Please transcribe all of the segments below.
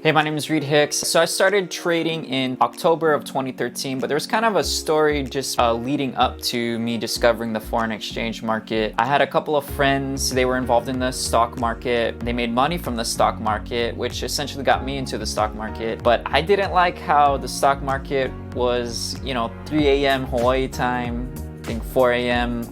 Hey, my name is Reid Hicks. So I started trading in October of 2013, but there was kind of a story just leading up to me discovering the foreign exchange market. I had a couple of friends, they were involved in the stock market. They made money from the stock market, which essentially got me into the stock market. But I didn't like how the stock market was, 3 a.m. Hawaii time, I think 4 a.m.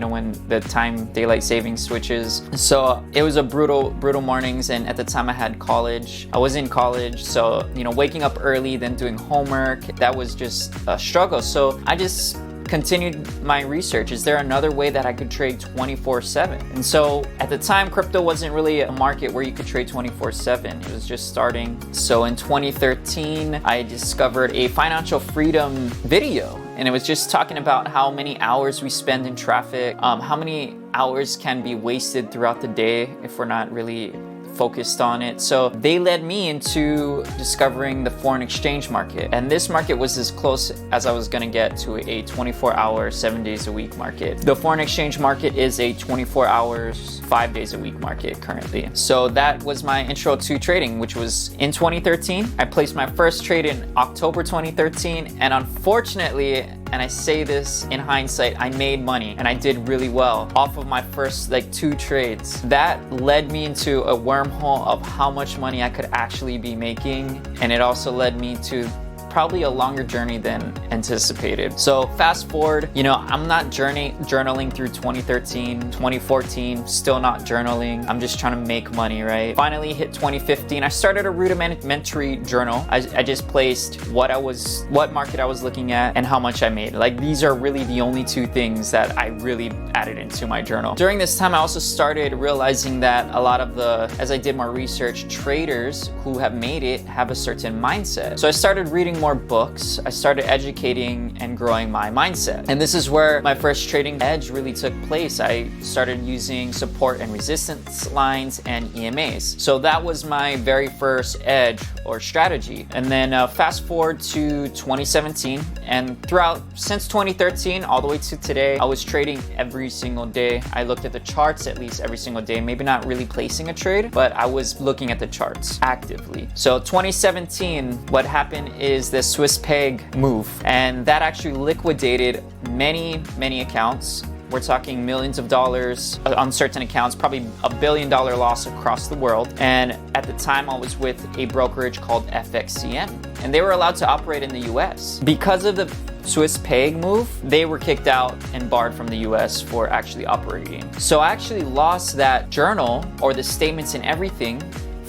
When the time daylight savings switches. So it was a brutal mornings, and at the time I had college. I was in college, so waking up early, then doing homework, that was just a struggle. So I just continued my research. Is there another way that I could trade 24/7? And so at the time, crypto wasn't really a market where you could trade 24/7. It was just starting. So in 2013, I discovered a financial freedom video, and it was just talking about how many hours we spend in traffic, how many hours can be wasted throughout the day if we're not really focused on it. So they led me into discovering the foreign exchange market. And this market was as close as I was gonna get to a 24-hour, 7 days a week market. The foreign exchange market is a 24 hours, 5 days a week market currently. So that was my intro to trading, which was in 2013. I placed my first trade in October 2013, and unfortunately, and I say this in hindsight, I made money and I did really well off of my first 2 trades. That led me into a wormhole of how much money I could actually be making, and it also led me to probably a longer journey than anticipated. So fast forward, I'm not journaling through 2013, 2014, still not journaling. I'm just trying to make money, right? Finally hit 2015, I started a rudimentary journal. I just placed what market I was looking at and how much I made. These are really the only 2 things that I really added into my journal. During this time, I also started realizing that a lot of as I did more research, traders who have made it have a certain mindset. So I started reading more books. I started educating and growing my mindset. And this is where my first trading edge really took place. I started using support and resistance lines and EMAs. So that was my very first edge or strategy. And then fast forward to 2017, and since 2013 all the way to today, I was trading every single day. I looked at the charts at least every single day, maybe not really placing a trade, but I was looking at the charts actively. So 2017, what happened is the Swiss peg move, and that actually liquidated many accounts. We're talking millions of dollars on certain accounts, probably $1 billion loss across the world. And at the time I was with a brokerage called FXCM, and they were allowed to operate in the US. Because of the Swiss peg move, they were kicked out and barred from the US for actually operating. So I actually lost that journal, or the statements and everything,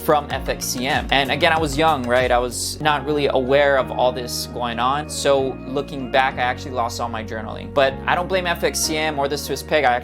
from FXCM. And again, I was young, right? I was not really aware of all this going on. So looking back, I actually lost all my journaling. But I don't blame FXCM or the Swiss peg. I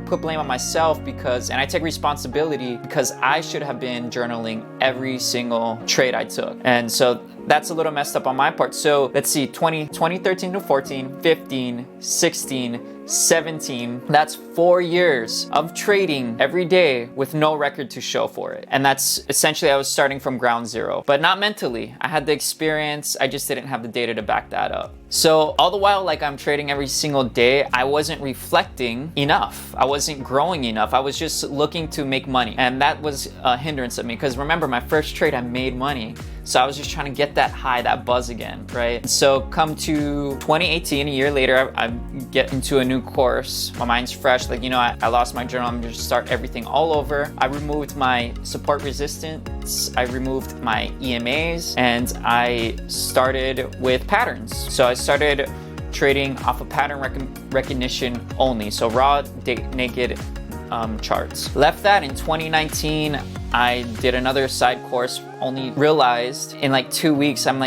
put blame on myself and I take responsibility because I should have been journaling every single trade I took. And so that's a little messed up on my part. So let's see, 2013 to 14, 15, 16, 17, that's 4 years of trading every day with no record to show for it. And that's essentially, I was starting from ground zero, but not mentally. I had the experience, I just didn't have the data to back that up. So all the while, I'm trading every single day, I wasn't reflecting enough. I wasn't growing enough. I was just looking to make money. And that was a hindrance of me, because remember, my first trade, I made money. So I was just trying to get that high, that buzz again, right? So come to 2018, a year later, I get into a new course. My mind's fresh. I lost my journal. I'm just start everything all over. I removed my support resistance. I removed my EMAs, and I started with patterns. So I started trading off of pattern recognition only. So raw, naked charts. Left that in 2019. I did another side course, only realized in 2 weeks, I'm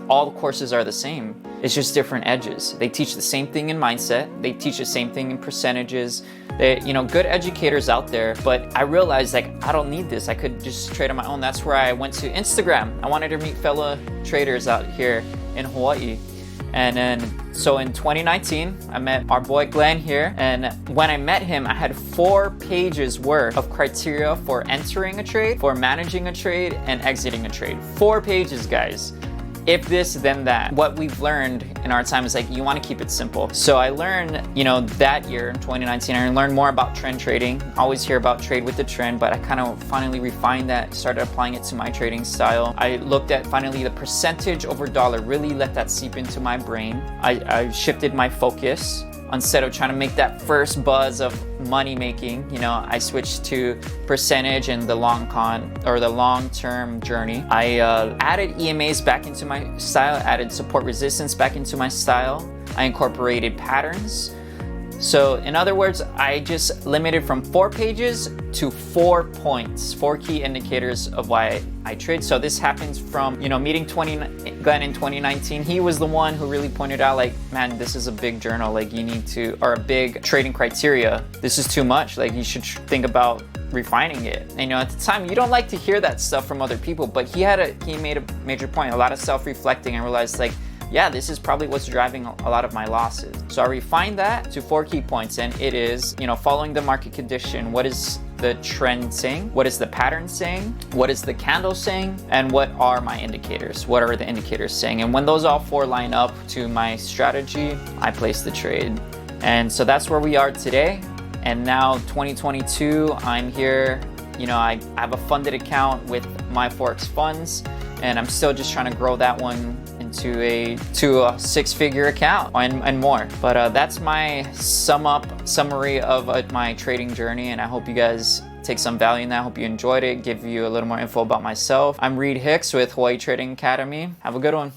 all the courses are the same. It's just different edges. They teach the same thing in mindset. They teach the same thing in percentages. Good educators out there, but I realized I don't need this. I could just trade on my own. That's where I went to Instagram. I wanted to meet fellow traders out here in Hawaii. And then, so in 2019, I met our boy Glenn here. And when I met him, I had 4 pages worth of criteria for entering a trade, for managing a trade, and exiting a trade. 4 pages, guys. if this, then that. What we've learned in our time is like, you want to keep it simple. So I learned, you know, that year in 2019, I learned more about trend trading. I always hear about trade with the trend, but I kind of finally refined that, started applying it to my trading style. I looked at finally the percentage over dollar, really let that seep into my brain. I shifted my focus. Instead of trying to make that first buzz of money making, you know, I switched to percentage and the long-term journey. I added EMAs back into my style, added support resistance back into my style. I incorporated patterns. So in other words, I just limited from 4 pages to 4 points, 4 key indicators of why I trade. So this happens from, you know, meeting Glenn in 2019. He was the one who really pointed out like, man, this is a big journal. Like you need to, or a big trading criteria. This is too much. Like you should think about refining it. And, you know, at the time, you don't like to hear that stuff from other people, but he made a major point, a lot of self-reflecting. I realized like, yeah, this is probably what's driving a lot of my losses. So I refined that to 4 key points, and it is, you know, following the market condition. What is the trend saying? What is the pattern saying? What is the candle saying? And what are my indicators? What are the indicators saying? And when those all 4 line up to my strategy, I place the trade. And so that's where we are today. And now 2022, I'm here. You know, I have a funded account with my forex funds, and I'm still just trying to grow that one into a 6-figure account and more. But that's my summary of my trading journey, and I hope you guys take some value in that. I hope you enjoyed it, give you a little more info about myself. I'm Reid Hicks with Hawaii Trading Academy. Have a good one.